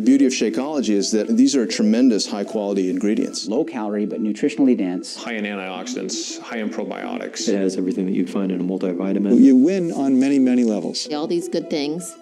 The beauty of Shakeology is that these are tremendous high-quality ingredients. Low calorie, but nutritionally dense. High in antioxidants, high in probiotics. It has everything that you'd find in a multivitamin. You win on many, many levels. All these good things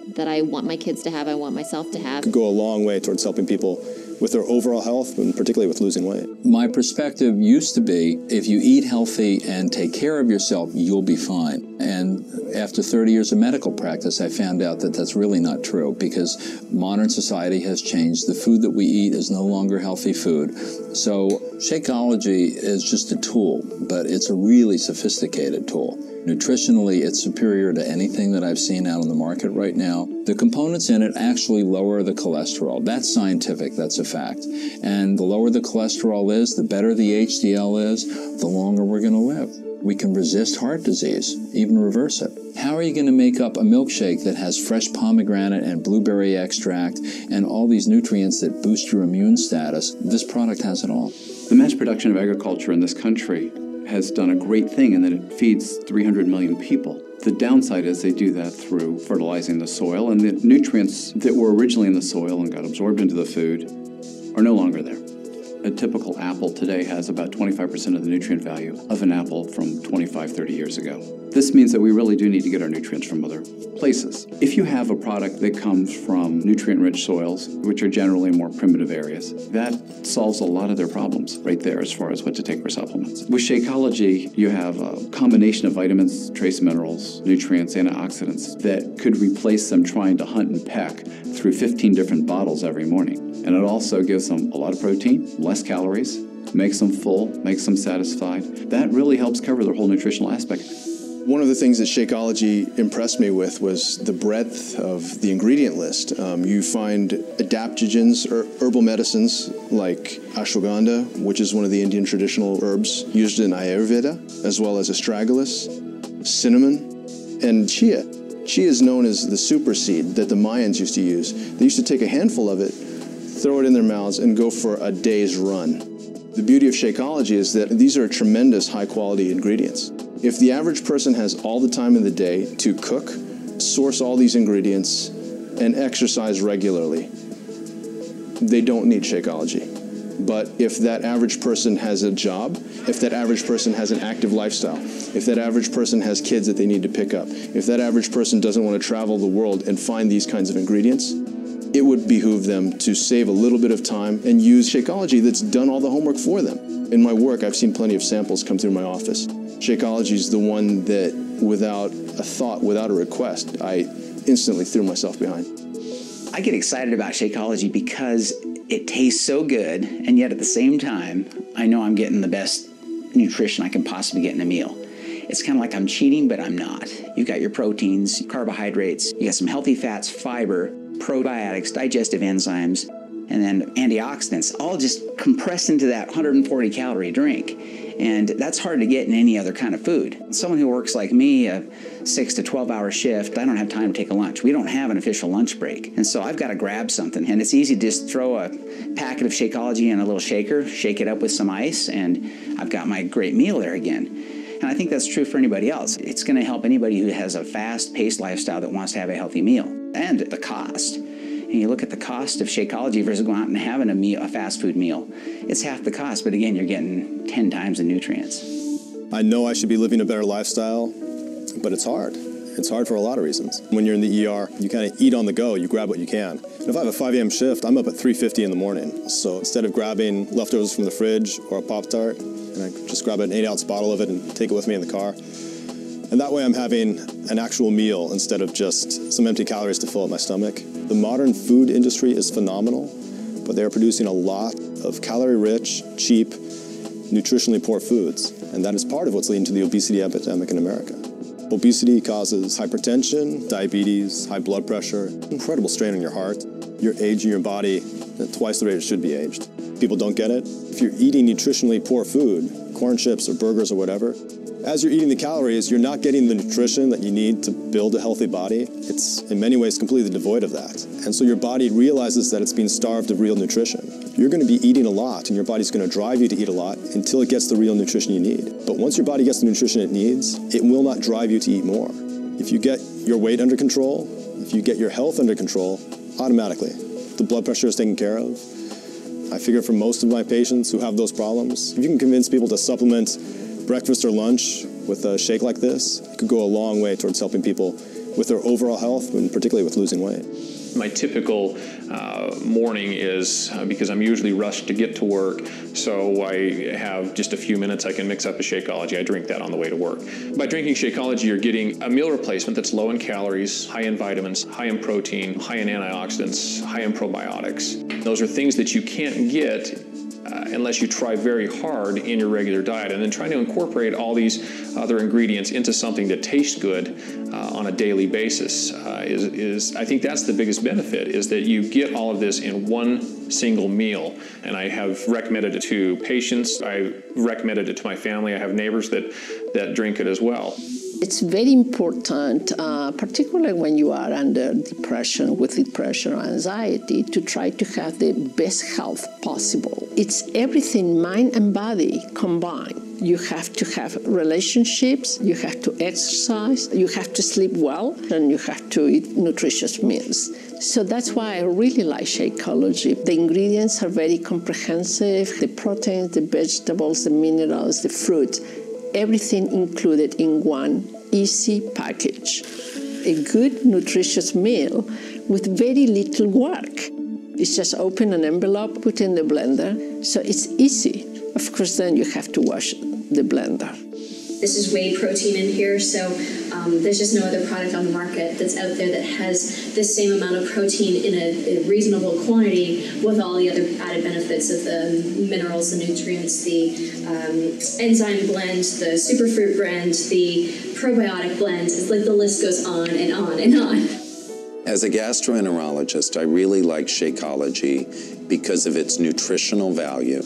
that I want my kids to have, I want myself to have. Could go a long way towards helping people with their overall health, and particularly with losing weight. My perspective used to be, if you eat healthy and take care of yourself, you'll be fine. And after 30 years of medical practice, I found out that that's really not true, because modern society has changed. The food that we eat is no longer healthy food. So Shakeology is just a tool, but it's a really sophisticated tool. Nutritionally, it's superior to anything that I've seen out on the market right now. The components in it actually lower the cholesterol. That's scientific, that's a fact. And the lower the cholesterol is, the better the HDL is, the longer we're going to live. We can resist heart disease, even reverse it. How are you going to make up a milkshake that has fresh pomegranate and blueberry extract and all these nutrients that boost your immune status? This product has it all. The mass production of agriculture in this country has done a great thing in that it feeds 300 million people. The downside is they do that through fertilizing the soil, and the nutrients that were originally in the soil and got absorbed into the food are no longer there. A typical apple today has about 25% of the nutrient value of an apple from 25, 30 years ago. This means that we really do need to get our nutrients from other places. If you have a product that comes from nutrient-rich soils, which are generally more primitive areas, that solves a lot of their problems right there as far as what to take for supplements. With Shakeology, you have a combination of vitamins, trace minerals, nutrients, antioxidants that could replace them trying to hunt and peck through 15 different bottles every morning. And it also gives them a lot of protein, less calories, makes them full, makes them satisfied. That really helps cover their whole nutritional aspect. One of the things that Shakeology impressed me with was the breadth of the ingredient list. You find adaptogens or herbal medicines like ashwagandha, which is one of the Indian traditional herbs used in Ayurveda, as well as astragalus, cinnamon, and chia. Chia is known as the super seed that the Mayans used to use. They used to take a handful of it, throw it in their mouths, and go for a day's run. The beauty of Shakeology is that these are tremendous high-quality ingredients. If the average person has all the time in the day to cook, source all these ingredients, and exercise regularly, they don't need Shakeology. But if that average person has a job, if that average person has an active lifestyle, if that average person has kids that they need to pick up, if that average person doesn't want to travel the world and find these kinds of ingredients, it would behoove them to save a little bit of time and use Shakeology that's done all the homework for them. In my work, I've seen plenty of samples come through my office. Shakeology is the one that, without a thought, without a request, I instantly threw myself behind. I get excited about Shakeology because it tastes so good, and yet at the same time, I know I'm getting the best nutrition I can possibly get in a meal. It's kind of like I'm cheating, but I'm not. You've got your proteins, carbohydrates, you got some healthy fats, fiber, probiotics, digestive enzymes, and then antioxidants, all just compressed into that 140-calorie drink. And that's hard to get in any other kind of food. Someone who works like me, a 6 to 12-hour shift, I don't have time to take a lunch. We don't have an official lunch break. And so I've got to grab something. And it's easy to just throw a packet of Shakeology in a little shaker, shake it up with some ice, and I've got my great meal there again. And I think that's true for anybody else. It's going to help anybody who has a fast-paced lifestyle that wants to have a healthy meal. And the cost. And you look at the cost of Shakeology versus going out and having a fast food meal. It's half the cost, but again, you're getting 10 times the nutrients. I know I should be living a better lifestyle, but it's hard. It's hard for a lot of reasons. When you're in the ER, you kind of eat on the go, you grab what you can. And if I have a 5 a.m. shift, I'm up at 3:50 in the morning. So instead of grabbing leftovers from the fridge or a Pop-Tart, and I just grab an 8-ounce bottle of it and take it with me in the car. And that way I'm having an actual meal instead of just some empty calories to fill up my stomach. The modern food industry is phenomenal, but they're producing a lot of calorie-rich, cheap, nutritionally poor foods. And that is part of what's leading to the obesity epidemic in America. Obesity causes hypertension, diabetes, high blood pressure, incredible strain on your heart. You're aging your body at twice the rate it should be aged. People don't get it. If you're eating nutritionally poor food, corn chips or burgers or whatever, as you're eating the calories, you're not getting the nutrition that you need to build a healthy body. It's in many ways completely devoid of that. And so your body realizes that it's being starved of real nutrition. You're going to be eating a lot, and your body's going to drive you to eat a lot until it gets the real nutrition you need. But once your body gets the nutrition it needs, it will not drive you to eat more. If you get your weight under control, if you get your health under control, automatically, the blood pressure is taken care of. I figure for most of my patients who have those problems, if you can convince people to supplement breakfast or lunch with a shake like this, it could go a long way towards helping people with their overall health and particularly with losing weight. My typical morning is, because I'm usually rushed to get to work, so I have just a few minutes, I can mix up a Shakeology. I drink that on the way to work. By drinking Shakeology, you're getting a meal replacement that's low in calories, high in vitamins, high in protein, high in antioxidants, high in probiotics. Those are things that you can't get unless you try very hard in your regular diet. And then trying to incorporate all these other ingredients into something that tastes good on a daily basis is I think that's the biggest benefit, is that you get all of this in one single meal. And I have recommended it to patients. I recommended it to my family. I have neighbors that drink it as well. It's very important, particularly when you are under depression, with depression or anxiety, to try to have the best health possible. It's everything, mind and body combined. You have to have relationships, you have to exercise, you have to sleep well, and you have to eat nutritious meals. So that's why I really like Shakeology. The ingredients are very comprehensive. The proteins, the vegetables, the minerals, the fruit, everything included in one easy package. A good, nutritious meal with very little work. It's just open an envelope, put in the blender, so it's easy. Of course, then you have to wash the blender. This is whey protein in here, so there's just no other product on the market that's out there that has the same amount of protein in a reasonable quantity with all the other added benefits of the minerals, the nutrients, the enzyme blend, the superfruit blend, the probiotic blend. It's like the list goes on and on and on. As a gastroenterologist, I really like Shakeology because of its nutritional value,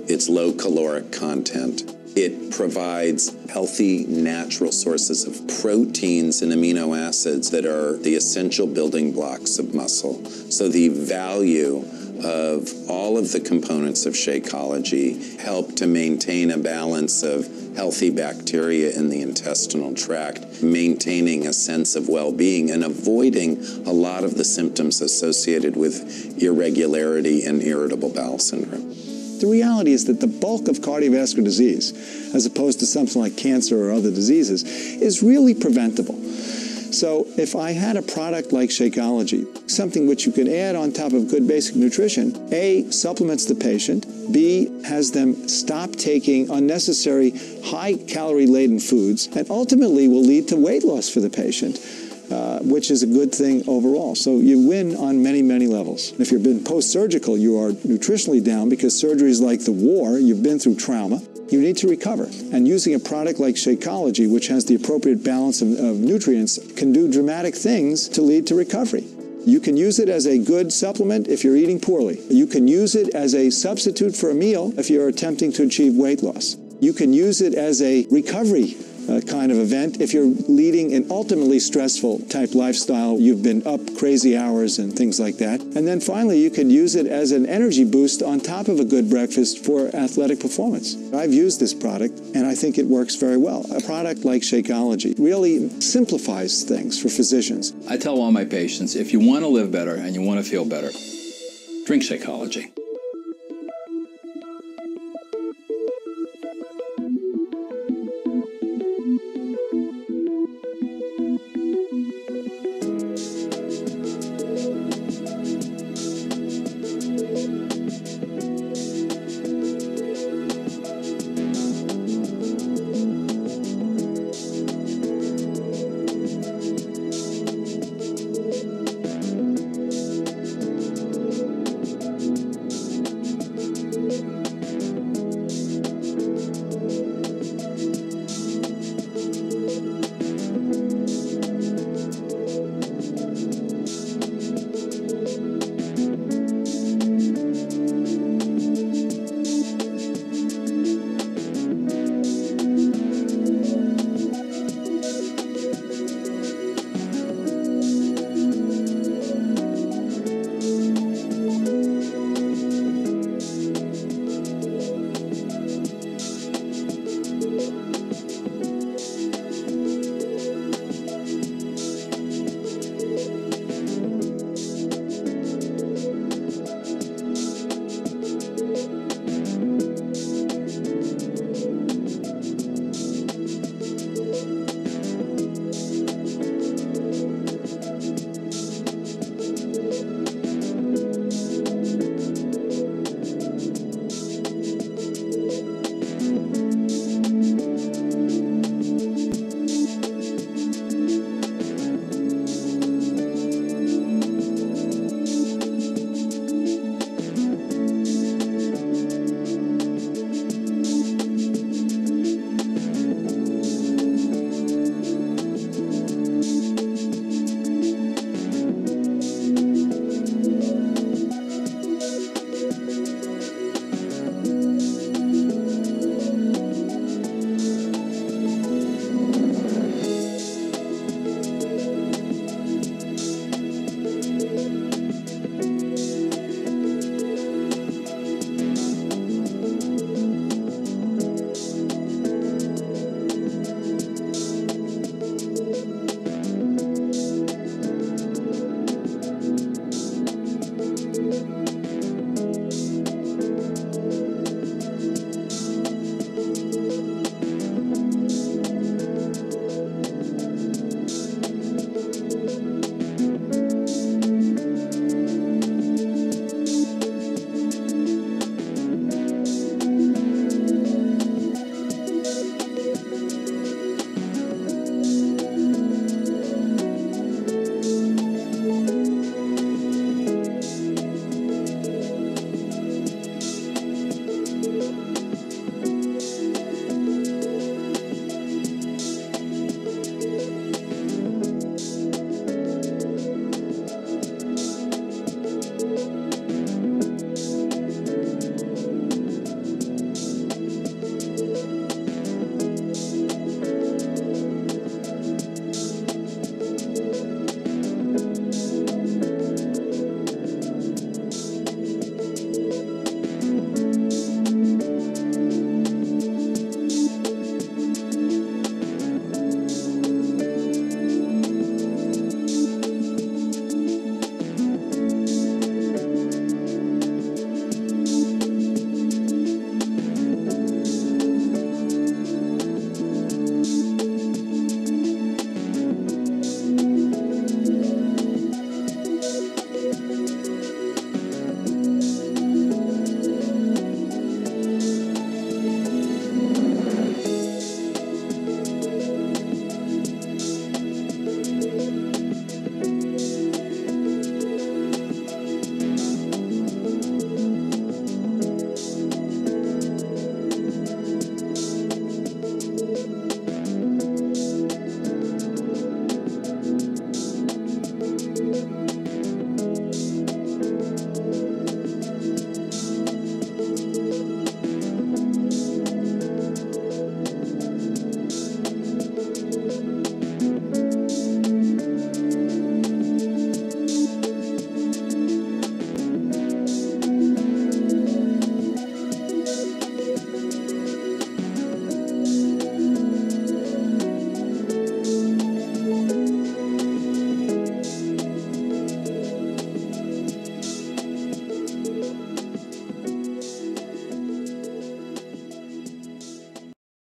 its low caloric content. It provides healthy, natural sources of proteins and amino acids that are the essential building blocks of muscle. So the value of all of the components of Shakeology help to maintain a balance of healthy bacteria in the intestinal tract, maintaining a sense of well-being and avoiding a lot of the symptoms associated with irregularity and irritable bowel syndrome. The reality is that the bulk of cardiovascular disease, as opposed to something like cancer or other diseases, is really preventable. So if I had a product like Shakeology, something which you can add on top of good basic nutrition, A, supplements the patient, B, has them stop taking unnecessary high-calorie-laden foods, and ultimately will lead to weight loss for the patient, which is a good thing overall. So you win on many, many levels. If you've been post-surgical, you are nutritionally down because surgery is like the war. You've been through trauma. You need to recover. And using a product like Shakeology, which has the appropriate balance of nutrients, can do dramatic things to lead to recovery. You can use it as a good supplement if you're eating poorly. You can use it as a substitute for a meal if you're attempting to achieve weight loss. You can use it as a recovery kind of event if you're leading an ultimately stressful type lifestyle. You've been up crazy hours and things like that. And then finally, you can use it as an energy boost on top of a good breakfast for athletic performance. I've used this product and I think it works very well. A product like Shakeology really simplifies things for physicians. I tell all my patients, if you want to live better and you want to feel better, drink Shakeology.